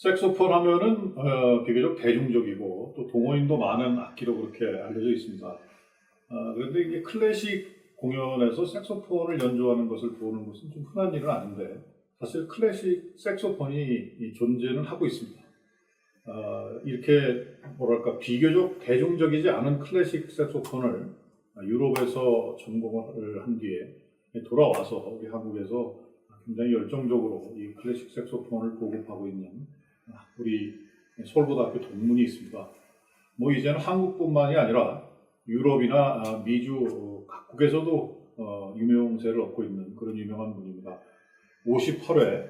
색소폰 하면은 비교적 대중적이고 또 동호인도 많은 악기로 그렇게 알려져 있습니다. 그런데 이게 클래식 공연에서 색소폰을 연주하는 것을 보는 것은 좀 흔한 일은 아닌데 사실 클래식 색소폰이 존재는 하고 있습니다. 이렇게 뭐랄까 비교적 대중적이지 않은 클래식 색소폰을 유럽에서 전공을 한 뒤에 돌아와서 우리 한국에서 굉장히 열정적으로 이 클래식 색소폰을 보급하고 있는 우리 서울고등학교 동문이 있습니다. 뭐 이제는 한국뿐만이 아니라 유럽이나 미주 각국에서도 유명세를 얻고 있는 그런 유명한 분입니다. 58회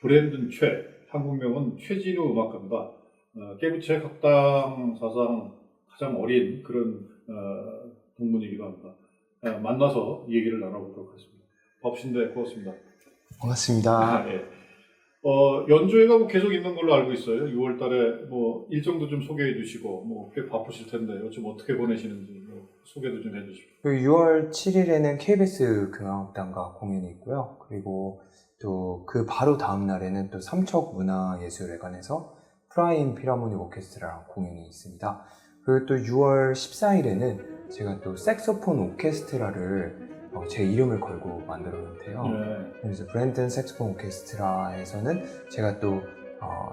브랜든 최, 한국명은 최진우 음악가입니다. 깨부채 학당 사상 가장 어린 그런 동문이기도 합니다. 만나서 얘기를 나눠보도록 하겠습니다. 바쁘신데 고맙습니다. 반갑습니다. 예. 연주회가 뭐 계속 있는 걸로 알고 있어요. 6월 달에 뭐 일정도 좀 소개해 주시고 뭐 꽤 바쁘실 텐데 요즘 어떻게 보내시는지 뭐 소개도 좀 해 주십시오. 6월 7일에는 KBS 교향악단과 공연이 있고요. 그리고 또 그 바로 다음 날에는 또 삼척문화예술회관에서 프라임 필하모닉 오케스트라랑 공연이 있습니다. 그리고 또 6월 14일에는 제가 또 색소폰 오케스트라를 제 이름을 걸고 만들었는데요. 네. 그래서 브랜든 색소폰 오케스트라에서는 제가 또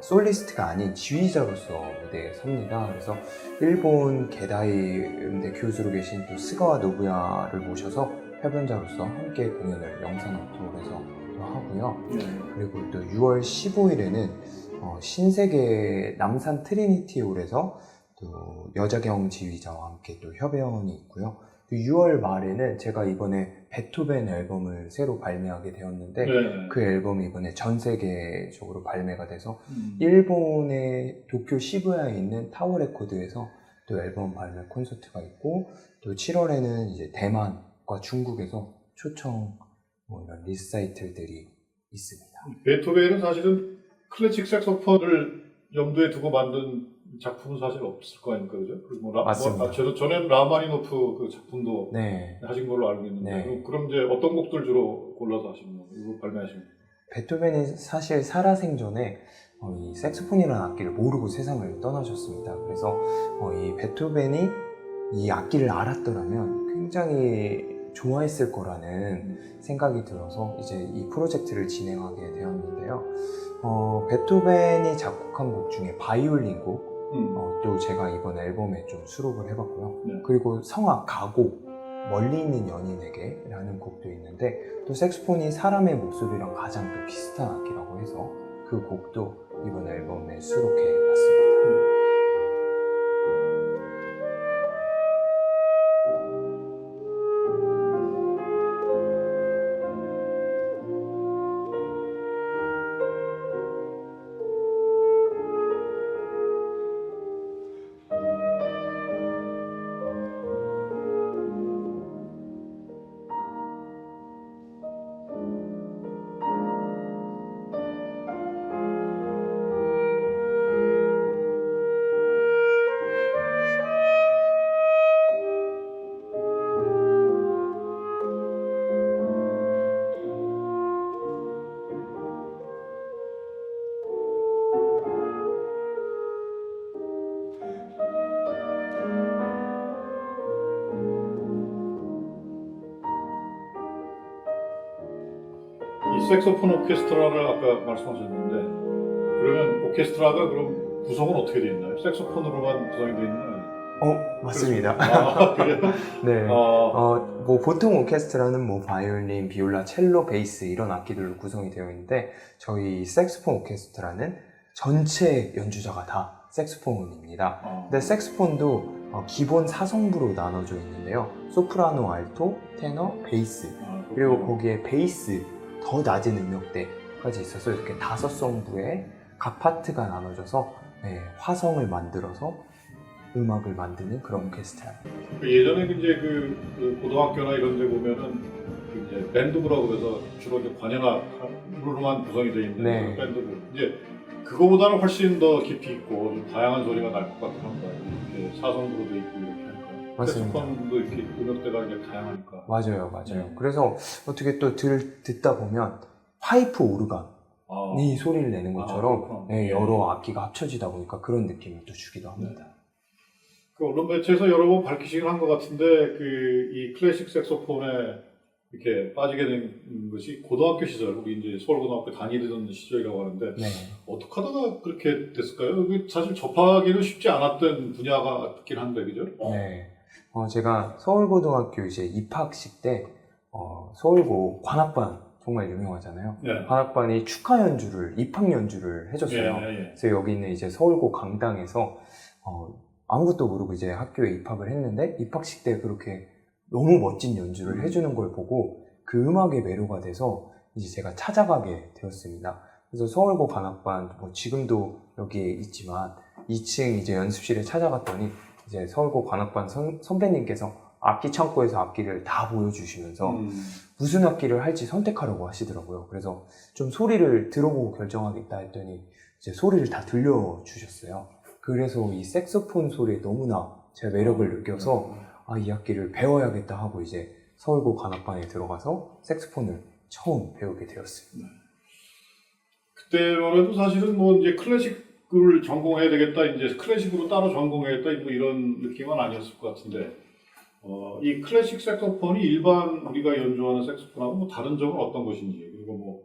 솔리스트가 아닌 지휘자로서 무대에 섭니다. 그래서 일본 게다이 음대 교수로 계신 또 스가와 노부야를 모셔서 협연자로서 함께 공연을 영상 업로드해서 또 하고요. 네. 그리고 또 6월 15일에는 신세계 남산 트리니티홀에서 또 여자경 지휘자와 함께 또 협연이 있고요. 6월 말에는 제가 이번에 베토벤 앨범을 새로 발매하게 되었는데 네. 그 앨범이 이번에 전 세계적으로 발매가 돼서 일본의 도쿄 시부야에 있는 타워 레코드에서 또 앨범 발매 콘서트가 있고 또 7월에는 이제 대만과 중국에서 초청 뭐 이런 리사이틀들이 있습니다. 베토벤은 사실은 클래식 색소폰을 염두에 두고 만든 작품은 사실 없을 거 아닙니까, 그죠? 맞습니다. 전엔 라마니노프 그 작품도 네. 하신 걸로 알고 있는데 네. 그럼 이제 어떤 곡들 주로 골라서 하시는 거예요? 이거 발매하시는 거예요? 베토벤이 사실 살아생전에 이 색소폰이라는 악기를 모르고 세상을 떠나셨습니다. 그래서 이 베토벤이 이 악기를 알았더라면 굉장히 좋아했을 거라는 생각이 들어서 이제 이 프로젝트를 진행하게 되었는데요. 베토벤이 작곡한 곡 중에 바이올린 곡 또 제가 이번 앨범에 좀 수록을 해봤고요. 네. 그리고 성악 가곡 멀리 있는 연인에게 라는 곡도 있는데 또 색소폰이 사람의 목소리랑 가장 또 비슷한 악기라고 해서 그 곡도 이번 앨범에 수록해 봤습니다. 이 색소폰 오케스트라를 아까 말씀하셨는데 그러면 오케스트라가 그럼 구성은 어떻게 되어 있나요? 색소폰으로만 구성이 되어 있는 건 아니에요? 맞습니다. 그래요? 네. 아, 뭐 보통 오케스트라는 뭐 바이올린, 비올라, 첼로, 베이스 이런 악기들로 구성이 되어 있는데 저희 색소폰 오케스트라는 전체 연주자가 다 색소폰입니다. 근데 색소폰도 기본 4성부로 나눠져 있는데요. 소프라노, 알토, 테너, 베이스 그리고 거기에 베이스 더 낮은 음역대까지 있어서 이렇게 5성부에 각 파트가 나눠져서 화성을 만들어서 음악을 만드는 그런 오케스트라입니다. 예전에 이제 그 고등학교나 이런 데 보면은 이제 밴드부라고 그래서 주로 이제 관현악으로만 구성이 되어 있는 네. 그런 밴드부. 이제 그거보다는 훨씬 더 깊이 있고 좀 다양한 소리가 날 것 같긴 합니다. 이렇게 4성부로도 있고 이렇게 하니까. 맞습니다. 색소폰도 이렇게 음역대가 이제 다양하니까. 맞아요. 그래서 어떻게 또 듣다 보면 파이프 오르간 소리를 내는 것처럼 그렇구나. 네, 여러 악기가 합쳐지다 보니까 그런 느낌을 또 주기도 합니다. 그 언론 매체에서 여러 번 밝히시긴 한 것 같은데 이 클래식 색소폰에 이렇게 빠지게 된 것이 고등학교 시절, 우리 이제 서울고등학교 다니던 시절이라고 하는데 네. 어떻게 하다가 그렇게 됐을까요? 그게 사실 접하기는 쉽지 않았던 분야가 같긴 한데, 그죠? 네. 제가 서울고등학교 이제 입학식 때 서울고 관악반 정말 유명하잖아요. 예. 관악반이 축하 연주를 입학 연주를 해줬어요. 예. 그래서 여기 있는 이제 서울고 강당에서 아무것도 모르고 이제 학교에 입학을 했는데 입학식 때 그렇게 너무 멋진 연주를 해주는 걸 보고 그 음악에 매료가 돼서 이제 제가 찾아가게 되었습니다. 그래서 서울고 관악반 지금도 여기에 있지만 2층 이제 연습실에 찾아갔더니 이제 서울고 관악반 선배님께서 악기 창고에서 악기를 다 보여주시면서 무슨 악기를 할지 선택하라고 하시더라고요. 그래서 좀 소리를 들어보고 결정하겠다 했더니 이제 소리를 다 들려주셨어요. 그래서 이 색소폰 소리에 너무나 제 매력을 느껴서 이 악기를 배워야겠다 하고 이제 서울고 관악반에 들어가서 색소폰을 처음 배우게 되었습니다. 그때만 해도 사실은 이제 클래식을 전공해야 되겠다, 이제 클래식으로 따로 전공해야겠다, 이런 느낌은 아니었을 것 같은데, 이 클래식 색소폰이 일반 우리가 연주하는 색소폰하고 다른 점은 어떤 것인지, 그리고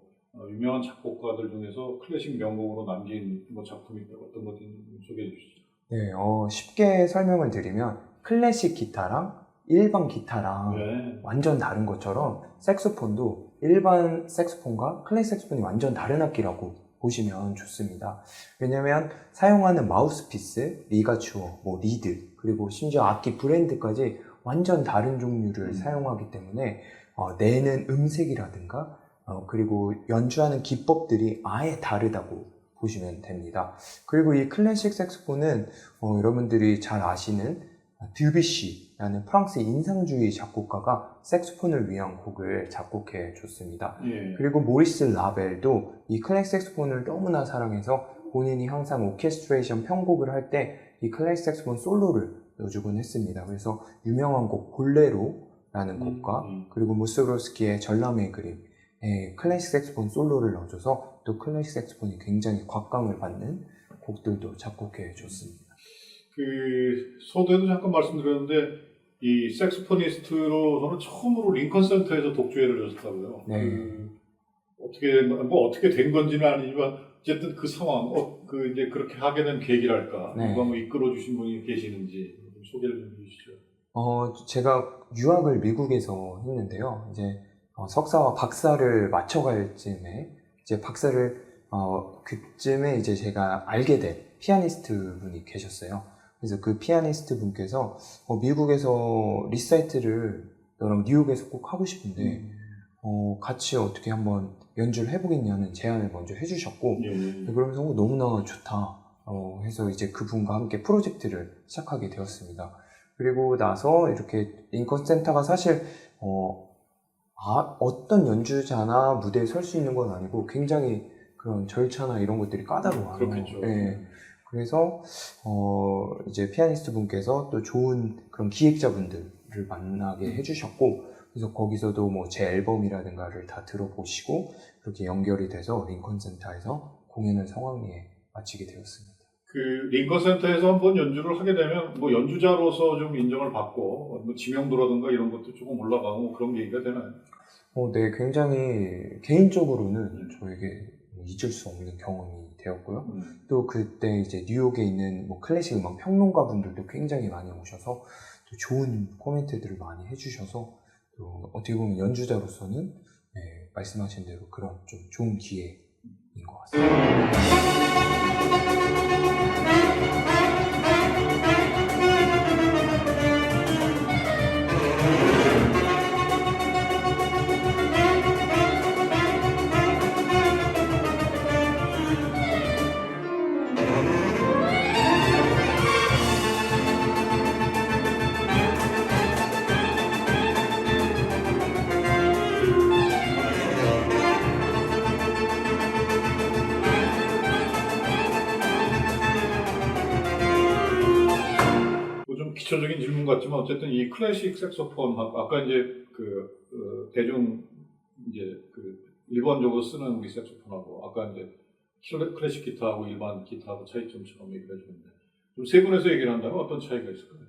유명한 작곡가들 중에서 클래식 명곡으로 남긴 작품이 어떤 것인지 소개해 주시죠. 네, 쉽게 설명을 드리면 클래식 기타랑 일반 기타랑 네. 완전 다른 것처럼 색소폰도 일반 색소폰과 클래식 색소폰이 완전 다른 악기라고 보시면 좋습니다. 왜냐면 사용하는 마우스피스, 리가추어, 리드, 그리고 심지어 악기 브랜드까지 완전 다른 종류를 사용하기 때문에 내는 음색이라든가 그리고 연주하는 기법들이 아예 다르다고 보시면 됩니다. 그리고 이 클래식 색소폰은 여러분들이 잘 아시는 드뷔시라는 프랑스 인상주의 작곡가가 색소폰을 위한 곡을 작곡해 줬습니다. 예. 그리고 모리스 라벨도 이 클래식 색소폰을 너무나 사랑해서 본인이 항상 오케스트레이션 편곡을 할 때 이 클래식 색소폰 솔로를 넣어주곤 했습니다. 그래서 유명한 곡 볼레로라는 곡과 그리고 무소로스키의 전람회 그림 클래식 색소폰 솔로를 넣어줘서 또 클래식 색소폰이 굉장히 곽감을 받는 곡들도 작곡해 줬습니다. 서두에도 잠깐 말씀드렸는데 이 색소포니스트로서는 처음으로 링컨 센터에서 독주회를 줬었다고요. 네. 어떻게 된 건지는 아니지만 어쨌든 그 상황, 이제 그렇게 하게 된 계기랄까, 네. 누가 이끌어 주신 분이 계시는지 좀 소개를 좀 해주시죠. 제가 유학을 미국에서 했는데요. 이제 석사와 박사를 맞춰갈 즈음에 이제 박사를 그쯤에 이제 제가 알게 된 피아니스트 분이 계셨어요. 그래서 그 피아니스트 분께서 미국에서 리사이트를 너랑 뉴욕에서 꼭 하고 싶은데 같이 어떻게 한번 연주를 해보겠냐는 제안을 먼저 해주셨고 그러면서 너무나 좋다 해서 이제 그분과 함께 프로젝트를 시작하게 되었습니다. 그리고 나서 이렇게 링컨 센터가 사실 어떤 연주자나 무대에 설 수 있는 건 아니고 굉장히 그런 절차나 이런 것들이 까다로워요. 그렇겠죠. 네. 그래서 이제 피아니스트 분께서 또 좋은 그런 기획자분들을 만나게 해주셨고 그래서 거기서도 제 앨범이라든가를 다 들어보시고 그렇게 연결이 돼서 링컨 센터에서 공연을 성황리에 마치게 되었습니다. 그 링컨 센터에서 한번 연주를 하게 되면 연주자로서 좀 인정을 받고 지명도라든가 이런 것도 조금 올라가고 그런 얘기가 되나요? 네, 굉장히 개인적으로는 저에게 잊을 수 없는 경험이 되었고요. 또 그때 이제 뉴욕에 있는 클래식 음악 평론가 분들도 굉장히 많이 오셔서 또 좋은 코멘트들을 많이 해주셔서 또 어떻게 보면 연주자로서는 말씀하신 대로 그런 좀 좋은 기회인 것 같습니다. 좀 기초적인 질문 같지만 어쨌든 이 클래식 색소폰 아까 이제 대중 이제 일반적으로 쓰는 우리 색소폰하고 아까 이제 클래식 기타하고 일반 기타하고 차이점처럼 얘기를 해주는데 좀 세분해서 얘기를 한다면 어떤 차이가 있을까요?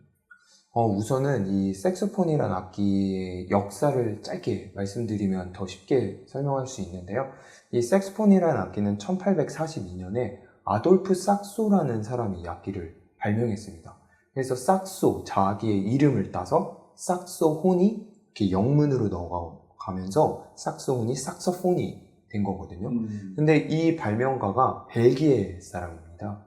우선은 이 색소폰이란 악기의 역사를 짧게 말씀드리면 더 쉽게 설명할 수 있는데요. 이 색소폰이란 악기는 1842년에 아돌프 sakso라는 사람이 이 악기를 발명했습니다. 그래서 sakso, 자기의 이름을 따서 sakso폰이 이렇게 영문으로 넣어가면서 sakso폰이 sakso폰이 된 거거든요. 근데 이 발명가가 벨기에 사람입니다.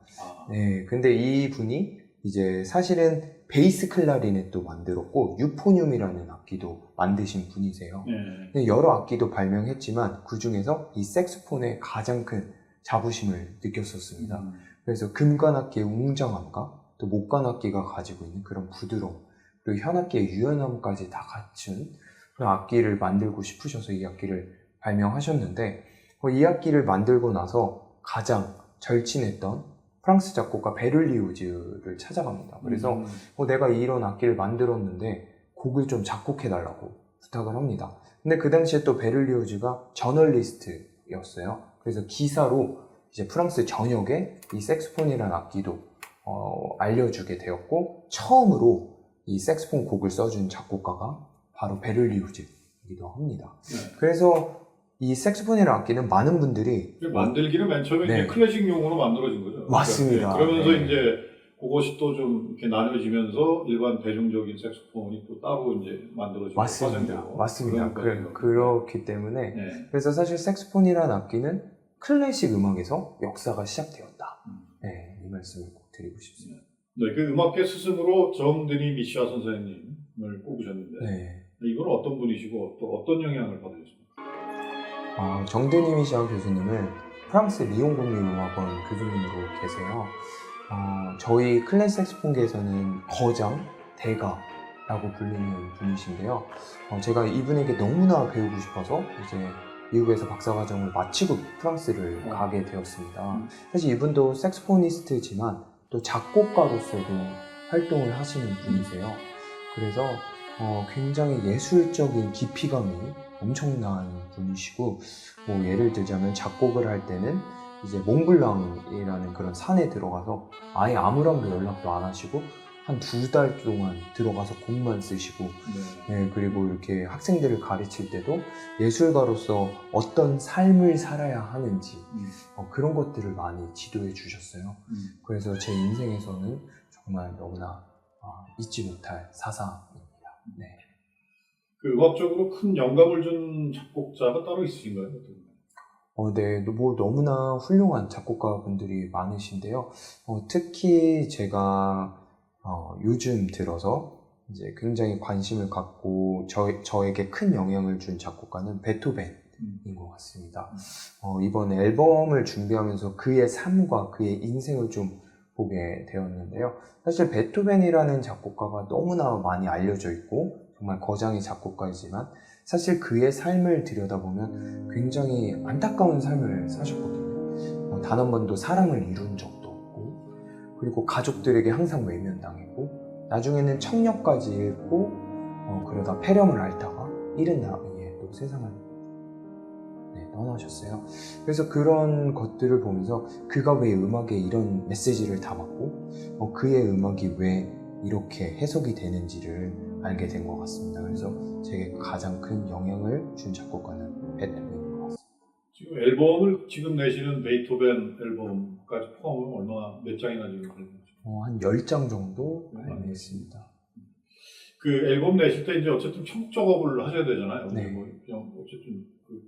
네, 근데 이 분이 이제 사실은 베이스 클라리넷도 만들었고 유포늄이라는 악기도 만드신 분이세요. 근데 여러 악기도 발명했지만 그 중에서 이 색소폰에 가장 큰 자부심을 느꼈었습니다. 그래서 금관악기의 웅장함과 또 목관악기가 가지고 있는 그런 부드러움, 그리고 현악기의 유연함까지 다 갖춘 그런 악기를 만들고 싶으셔서 이 악기를 발명하셨는데, 이 악기를 만들고 나서 가장 절친했던 프랑스 작곡가 베를리우즈를 찾아갑니다. 그래서 내가 이런 악기를 만들었는데 곡을 좀 작곡해달라고 부탁을 합니다. 근데 그 당시에 또 베를리우즈가 저널리스트였어요. 그래서 기사로 이제 프랑스 전역에 이 색소폰이라는 악기도 알려주게 되었고, 처음으로 이 색소폰 곡을 써준 작곡가가 바로 베를리우즈이기도 합니다. 그래서 이 색소폰이라는 악기는 많은 분들이 만들기는 맨 처음에 네. 이제 클래식 용으로 만들어진 거죠. 맞습니다. 그러면서 네. 이제 그것이 또 좀 이렇게 나눠지면서 일반 대중적인 색소폰이 또 따로 이제 만들어지고 맞습니다. 그렇기 때문에 그래서 사실 색소폰이라는 악기는 클래식 음악에서 역사가 시작되었다. 네, 이 말씀을 꼭 드리고 싶습니다. 네, 그 음악계 스승으로 정드니 미샤 선생님을 꼽으셨는데 이건 어떤 분이시고 또 어떤 영향을 받으셨습니까? 정드니 미샤 교수님은 프랑스 리옹 국립음악원 교수님으로 계세요. 저희 클래식 색소폰계에서는 거장, 대가라고 불리는 분이신데요. 제가 이분에게 너무나 배우고 싶어서 이제 미국에서 박사과정을 마치고 프랑스를 가게 되었습니다. 사실 이분도 색소포니스트지만 또 작곡가로서도 활동을 하시는 분이세요. 그래서 굉장히 예술적인 깊이감이 엄청난 분이시고, 뭐 예를 들자면 작곡을 할 때는 이제 몽블랑이라는 그런 산에 들어가서 아예 아무랑도 연락도 안 하시고 한 2달 동안 들어가서 곡만 쓰시고, 그리고 이렇게 학생들을 가르칠 때도 예술가로서 어떤 삶을 살아야 하는지 그런 것들을 많이 지도해 주셨어요. 그래서 제 인생에서는 정말 너무나 잊지 못할 사사입니다. 네. 그 음악적으로 큰 영감을 준 작곡자가 따로 있으신가요? 네, 뭐 너무나 훌륭한 작곡가 분들이 많으신데요. 특히 제가 요즘 들어서 이제 굉장히 관심을 갖고 저에게 큰 영향을 준 작곡가는 베토벤인 것 같습니다. 이번 앨범을 준비하면서 그의 삶과 그의 인생을 좀 보게 되었는데요. 사실 베토벤이라는 작곡가가 너무나 많이 알려져 있고 정말 거장의 작곡가이지만 사실 그의 삶을 들여다보면 굉장히 안타까운 삶을 사셨거든요. 단 한 번도 사랑을 이룬 적도 없고, 그리고 가족들에게 항상 외면당했고, 나중에는 청력까지 잃고 그러다 폐렴을 앓다가 이른 나이에 또 세상을 떠나셨어요. 그래서 그런 것들을 보면서 그가 왜 음악에 이런 메시지를 담았고 그의 음악이 왜 이렇게 해석이 되는지를 알게 된 것 같습니다. 그래서 제게 가장 큰 영향을 준 작곡가는 베토벤인 것 같습니다. 지금 앨범을 지금 내시는 베토벤 앨범까지 포함하면 얼마나 몇 장이나 지금 발매했죠? 한 10장 정도 발매했습니다. 그 앨범 내실 때 이제 어쨌든 총 작업을 하셔야 되잖아요. 뭐 그냥 어쨌든 그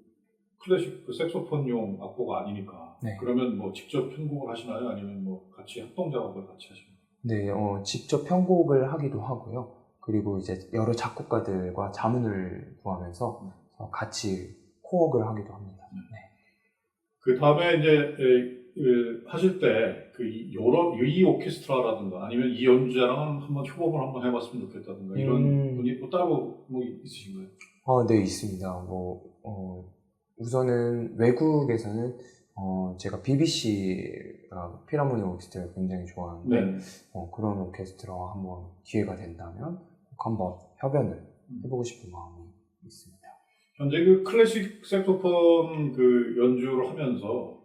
클래식 그 색소폰용 악보가 아니니까. 그러면 뭐 직접 편곡을 하시나요? 아니면 뭐 같이 합동 작업을 같이 하시나요? 네, 직접 편곡을 하기도 하고요. 그리고 이제 여러 작곡가들과 자문을 구하면서 같이 코웍을 하기도 합니다. 그 다음에 이제 하실 때 그 이 오케스트라라든가 아니면 이 연주자랑 한번 협업을 한번 해봤으면 좋겠다든가 이런 분이 또 따로 뭐 있으신가요? 네, 있습니다. 우선은 외국에서는 제가 BBC 필하모니 오케스트라를 굉장히 좋아하는데 그런 오케스트라와 한번 기회가 된다면 꼭 한번 협연을 해보고 싶은 마음이 있습니다. 현재 그 클래식 색소폰 그 연주를 하면서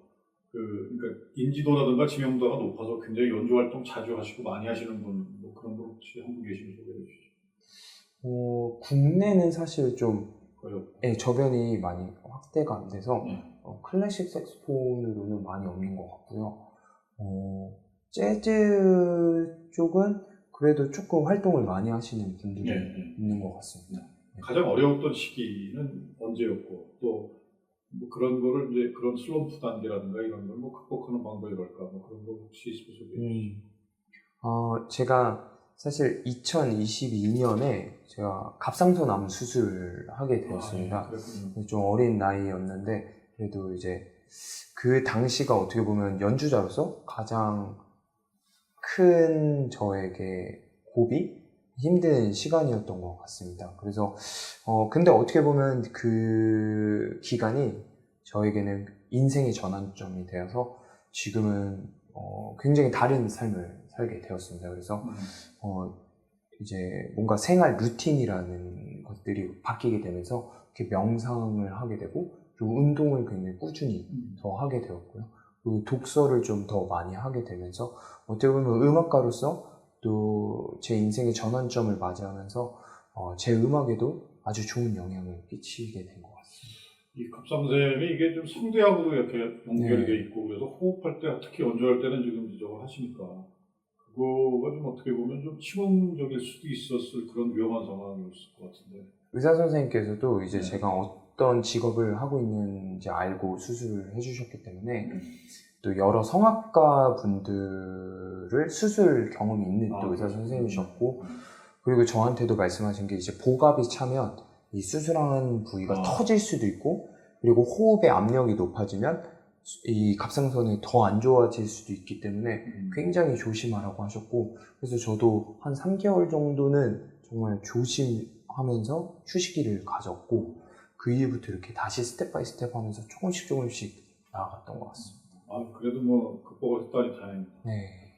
그러니까 인지도라든가知名도가 높아서 굉장히 연주 활동 자주 하시고 많이 하시는 분, 뭐 그런 분 혹시 한 분 계시면 소개해 주시죠. 국내는 사실 좀 거의 저변이 많이 확대가 안 돼서 네. 클래식 색소폰으로는 많이 없는 것 같고요. 재즈 쪽은 그래도 조금 활동을 많이 하시는 분들이 있는 것 같습니다. 가장 어려웠던 시기는 언제였고 또 뭐 그런 거를 이제 그런 슬럼프 단계라든가 이런 걸 뭐 극복하는 방법이랄까 뭐 그런 거 혹시 있으면 소개해 주시죠. 제가 사실 2022년에 제가 갑상선 암 수술을 하게 되었습니다. 좀 어린 나이였는데 그래도 이제 그 당시가 어떻게 보면 연주자로서 가장 큰 저에게 고비? 힘든 시간이었던 것 같습니다. 그래서 근데 어떻게 보면 그 기간이 저에게는 인생의 전환점이 되어서 지금은 굉장히 다른 삶을 살게 되었습니다. 그래서 이제 뭔가 생활 루틴이라는 것들이 바뀌게 되면서 이렇게 명상을 하게 되고 그리고 운동을 굉장히 꾸준히 더 하게 되었고요. 그리고 독서를 좀 더 많이 하게 되면서 어떻게 보면 음악가로서 또 제 인생의 전환점을 맞이하면서 제 음악에도 아주 좋은 영향을 끼치게 된 것 같습니다. 이 갑상샘이 이게 좀 성대하고도 이렇게 연결이 돼 있고 그래서 호흡할 때 특히 연주할 때는 지금 지적을 하시니까 그거가 좀 어떻게 보면 좀 치명적일 수도 있었을 그런 위험한 상황이었을 것 같은데 의사 선생님께서도 이제 제가 어떤 직업을 하고 있는지 알고 수술을 해주셨기 때문에 또 여러 성악가 분들을 수술 경험이 있는 또 의사 선생님이셨고 그리고 저한테도 말씀하신 게 이제 복압이 차면 이 수술하는 부위가 터질 수도 있고 그리고 호흡의 압력이 높아지면 이 갑상선이 더 안 좋아질 수도 있기 때문에 굉장히 조심하라고 하셨고 그래서 저도 한 3개월 정도는 정말 조심하면서 휴식기를 가졌고 그 이후부터 이렇게 다시 스텝 바이 스텝 하면서 조금씩 나아갔던 것 같습니다. 그래도 뭐 극복을 했다니 다행입니다. 네.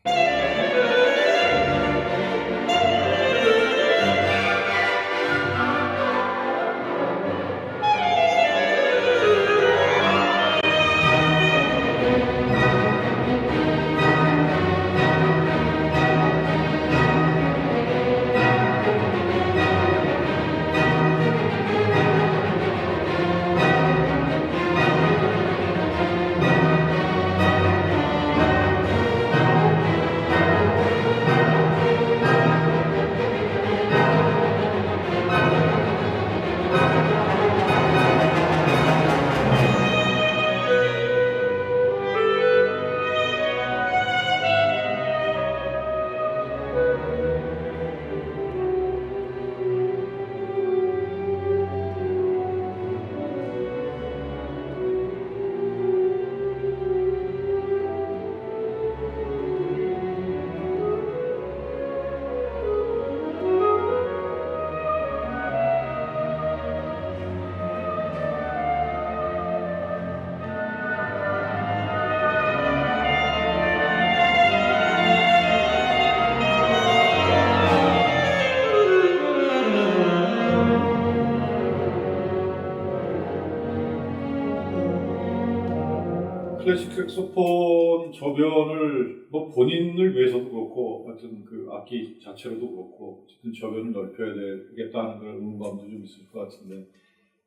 클래식 색소폰 저변을 뭐 본인을 위해서도 그렇고 하여튼 그 악기 자체로도 그렇고 어쨌든 저변을 넓혀야 되겠다는 그런 의무감도 좀 있을 것 같은데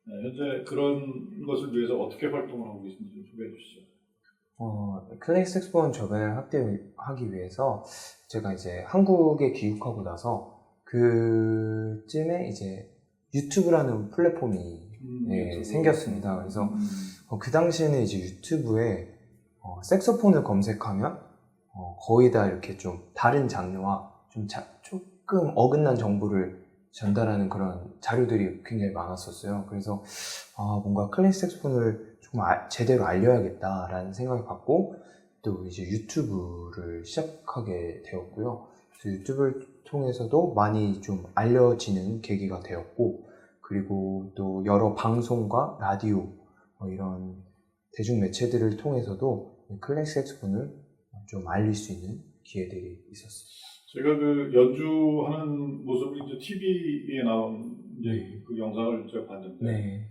현재 그런 것을 위해서 어떻게 활동을 하고 계신지 좀 소개해 주시죠. 클래식 색소폰 저변을 확대하기 위해서 제가 이제 한국에 귀국하고 나서 그쯤에 이제 유튜브라는 플랫폼이 생겼습니다. 그래서 그 당시에는 이제 유튜브에 색소폰을 검색하면 거의 다 이렇게 좀 다른 장르와 좀 조금 어긋난 정보를 전달하는 그런 자료들이 굉장히 많았었어요. 그래서 뭔가 클래식 색소폰을 조금 제대로 알려야겠다라는 생각을 갖고 또 이제 유튜브를 시작하게 되었고요. 그래서 유튜브를 통해서도 많이 좀 알려지는 계기가 되었고 그리고 또 여러 방송과 라디오 이런 대중 매체들을 통해서도 클래식 색소폰을 좀 알릴 수 있는 기회들이 있었습니다. 제가 그 연주하는 모습을 이제 TV에 나온 이제 그 영상을 제가 봤는데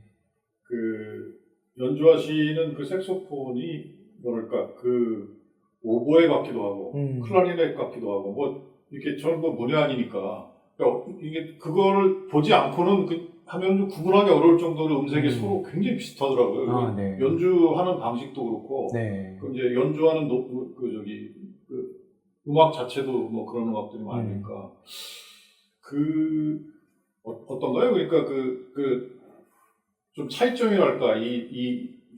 그 연주하시는 그 색소폰이 뭐랄까 그 오보에 같기도 하고 클라리넷 같기도 하고 뭐 이렇게 저는 뭐 문외한이니까 그러니까 이게 그거를 보지 않고는 하면 좀 구분하기 어려울 정도로 음색이 서로 굉장히 비슷하더라고요. 아, 네. 연주하는 방식도 그렇고 네. 그 이제 연주하는 그 음악 자체도 뭐 그런 음악들이 많으니까 어떤가요? 그러니까 좀 차이점이랄까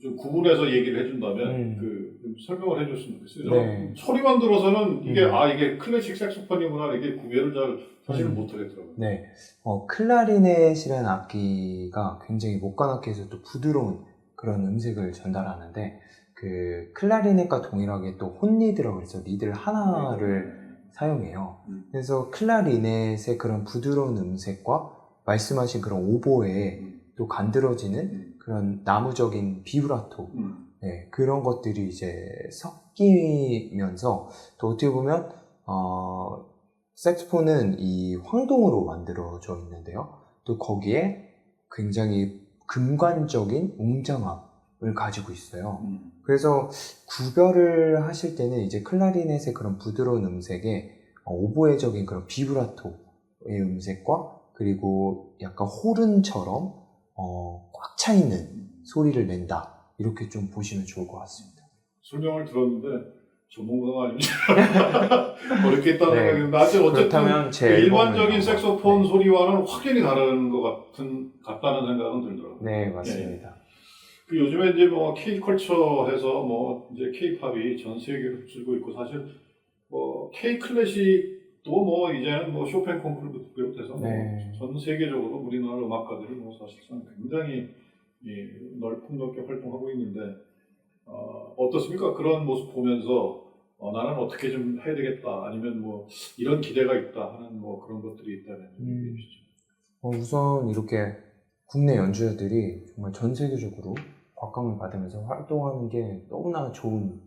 좀 구분해서 얘기를 해준다면 좀 설명을 해줬으면 좋겠어요. 네. 소리만 들어서는 이게 클래식 색소폰이구나 이게 구별을 잘 사실은 못하겠더라고요. 네. 클라리넷이라는 악기가 굉장히 목관악기에서 또 부드러운 그런 음색을 전달하는데 그 클라리넷과 동일하게 또 혼리드라고 해서 리드를 하나를 사용해요. 그래서 클라리넷의 그런 부드러운 음색과 말씀하신 그런 오보에 또 간드러지는 그런 나무적인 비브라토 네, 그런 것들이 이제 섞이면서 또 어떻게 보면 색소폰은 이 황동으로 만들어져 있는데요. 또 거기에 굉장히 금관적인 웅장함을 가지고 있어요. 그래서 구별을 하실 때는 이제 클라리넷의 그런 부드러운 음색에 오보에적인 그런 비브라토의 음색과 그리고 약간 호른처럼 꽉 차 있는 소리를 낸다. 이렇게 좀 보시면 좋을 것 같습니다. 설명을 들었는데 전문가가 아닙니다. 어렵게 했다는 네. 생각인데 어쨌든 그렇다면 제 일반적인 색소폰 네. 소리와는 확연히 다른 것 같다는 생각은 들더라고요. 네, 맞습니다. 그 요즘에 이제 뭐 K-컬처 해서 뭐 이제 K-팝이 전 세계로 휩쓸고 있고 사실 뭐 K-클래식도 뭐 이제는 뭐 쇼팽 콩쿠르부터 비롯해서 네. 뭐 전 세계적으로 우리나라 음악가들이 뭐 사실상 굉장히 넓게 활동하고 있는데 어떻습니까? 그런 모습 보면서 나는 어떻게 좀 해야 되겠다 아니면 뭐 이런 기대가 있다 하는 뭐 그런 것들이 있다면 얘기해 주시죠. 우선 이렇게 국내 연주자들이 정말 전 세계적으로 곽광을 받으면서 활동하는 게 너무나 좋은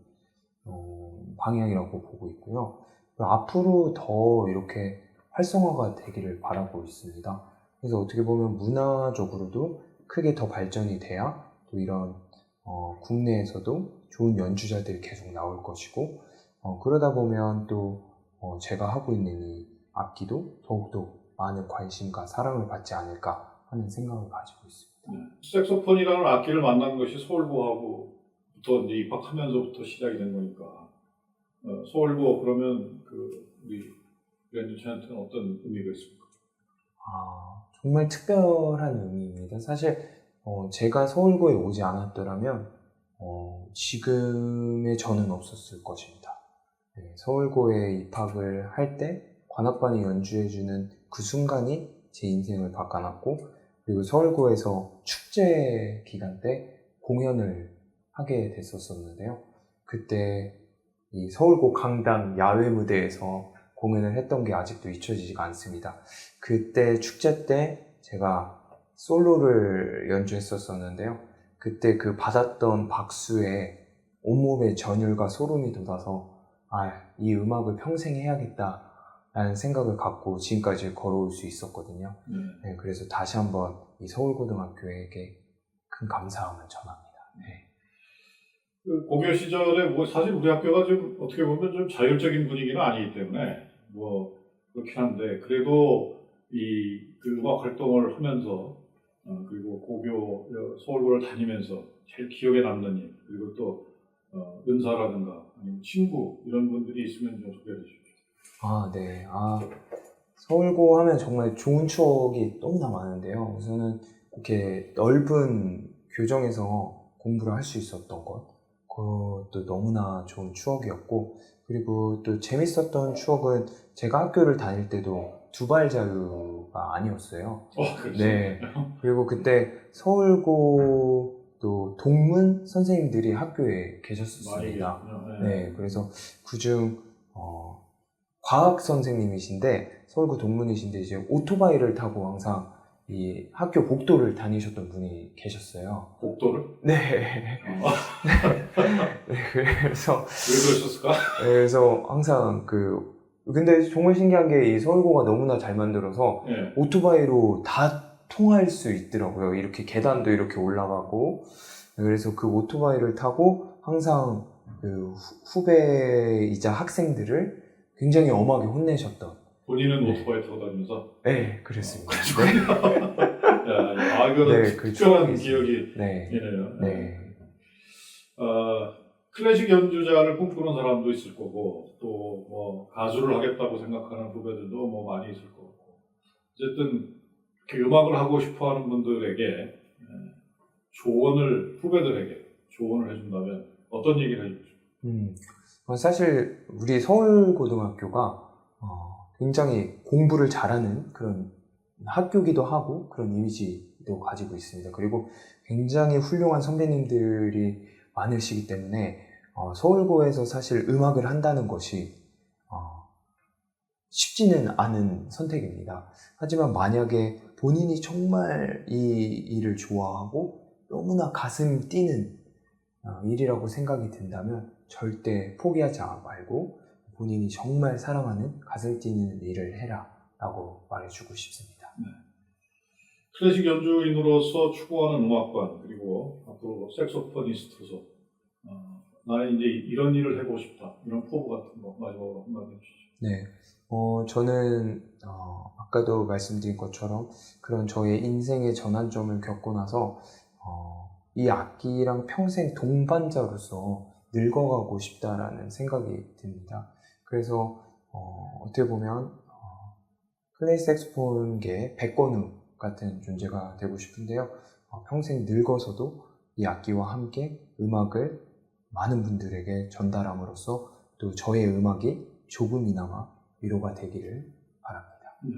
방향이라고 보고 있고요. 앞으로 더 이렇게 활성화가 되기를 바라고 있습니다. 그래서 어떻게 보면 문화적으로도 크게 더 발전이 돼야 또 이런 국내에서도 좋은 연주자들이 계속 나올 것이고 그러다 보면 또 제가 하고 있는 이 악기도 더욱더 많은 관심과 사랑을 받지 않을까 하는 생각을 가지고 있습니다. 색소폰이라는 악기를 만난 것이 서울고하고부터 이제 입학하면서부터 시작이 된 거니까 서울고 그러면 우리 연주자한테는 어떤 의미가 있습니까? 정말 특별한 의미입니다. 사실 제가 서울고에 오지 않았더라면 지금의 저는 없었을 것입니다. 네, 서울고에 입학을 할 때 관악반이 연주해주는 그 순간이 제 인생을 바꿔놨고 그리고 서울고에서 축제 기간 때 공연을 하게 됐었는데요. 그때 이 서울고 강당 야외 무대에서 공연을 했던 게 아직도 잊혀지지가 않습니다. 그때 축제 때 제가 솔로를 연주했었는데요. 그때 그 받았던 박수에 온몸에 전율과 소름이 돋아서 이 음악을 평생 해야겠다 라는 생각을 갖고 지금까지 걸어올 수 있었거든요. 네, 그래서 다시 한번 이 서울고등학교에게 큰 감사함을 전합니다. 네. 그 고교 시절에 뭐 사실 우리 학교가 좀 어떻게 보면 좀 자율적인 분위기는 아니기 때문에 뭐 그렇긴 한데 그래도 그 음악 활동을 하면서 그리고 고교 서울고를 다니면서 제일 기억에 남는 일 그리고 또 은사라든가 아니면 친구 이런 분들이 있으면 좀 소개해 주십시오. 네. 서울고 하면 정말 좋은 추억이 너무나 많은데요. 우선은 이렇게 넓은 교정에서 공부를 할 수 있었던 것, 그것도 너무나 좋은 추억이었고, 그리고 또 재밌었던 추억은 제가 학교를 다닐 때도 두발 자유가 아니었어요. 네. 그리고 그때 서울고 또 동문 선생님들이 학교에 계셨었습니다. 네. 그래서 그중 과학 선생님이신데 서울고 동문이신데 이제 오토바이를 타고 항상 이 학교 복도를 다니셨던 분이 계셨어요. 복도를? 네. 네. 그래서 왜 그러셨을까? 그래서 항상 근데 정말 신기한 게 이 서울고가 너무나 잘 만들어서 오토바이로 다 통할 수 있더라고요. 이렇게 계단도 이렇게 올라가고, 그래서 그 오토바이를 타고 항상 그 후배이자 학생들을 굉장히 엄하게 혼내셨던. 본인은 네. 오토바이 타고 다니면서? 네, 그랬습니다. 이거는 네, 그 특별한 추억이 기억이 네, 있네요. 네, 클래식 연주자를 꿈꾸는 사람도 있을 거고, 또 뭐 가수를 하겠다고 생각하는 후배들도 뭐 많이 있을 거고, 어쨌든 이렇게 음악을 하고 싶어하는 분들에게 후배들에게 조언을 해준다면 어떤 얘기를 해주죠? 사실 우리 서울고등학교가 굉장히 공부를 잘하는 그런 학교기도 하고 그런 이미지도 가지고 있습니다. 그리고 굉장히 훌륭한 선배님들이 많으시기 때문에 서울고에서 사실 음악을 한다는 것이 쉽지는 않은 선택입니다. 하지만 만약에 본인이 정말 이 일을 좋아하고 너무나 가슴 뛰는 일이라고 생각이 든다면 절대 포기하지 말고 본인이 정말 사랑하는 가슴 뛰는 일을 해라 라고 말해주고 싶습니다. 네. 클래식 연주인으로서 추구하는 음악관, 그리고 앞으로 색소포니스트로서 나는 이제 이런 일을 해보고 싶다, 이런 포부 같은 거 마지막으로 한마디 해주시죠. 네, 저는 아까도 말씀드린 것처럼 그런 저의 인생의 전환점을 겪고 나서 이 악기랑 평생 동반자로서 늙어가고 싶다라는 생각이 듭니다. 그래서 어떻게 보면 클래식 색소폰계의 백건우 같은 존재가 되고 싶은데요. 평생 늙어서도 이 악기와 함께 음악을 많은 분들에게 전달함으로써 또 저의 음악이 조금이나마 위로가 되기를 바랍니다. 네.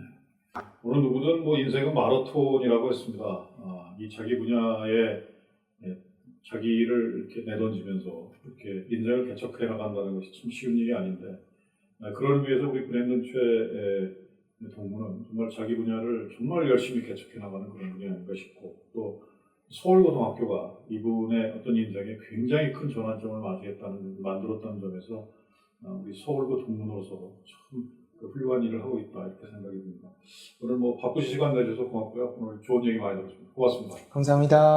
오늘 누구든 뭐 인생은 마라톤이라고 했습니다. 이 자기 분야에 자기를 이렇게 내던지면서 이렇게 인생을 개척해 나간다는 것이 참 쉬운 일이 아닌데, 그걸 위해서 우리 브랜든 최 동무는 정말 자기 분야를 정말 열심히 개척해 나가는 그런 분이 아닌가 싶고, 또 서울고등학교가 이분의 어떤 인생에 굉장히 큰 전환점을 만들었다는 점에서 우리 서울고 동문으로서 참 훌륭한 일을 하고 있다, 이렇게 생각이 듭니다. 오늘 뭐 바쁘신 시간 내주셔서 고맙고요. 오늘 좋은 얘기 많이 들었습니다. 고맙습니다. 감사합니다.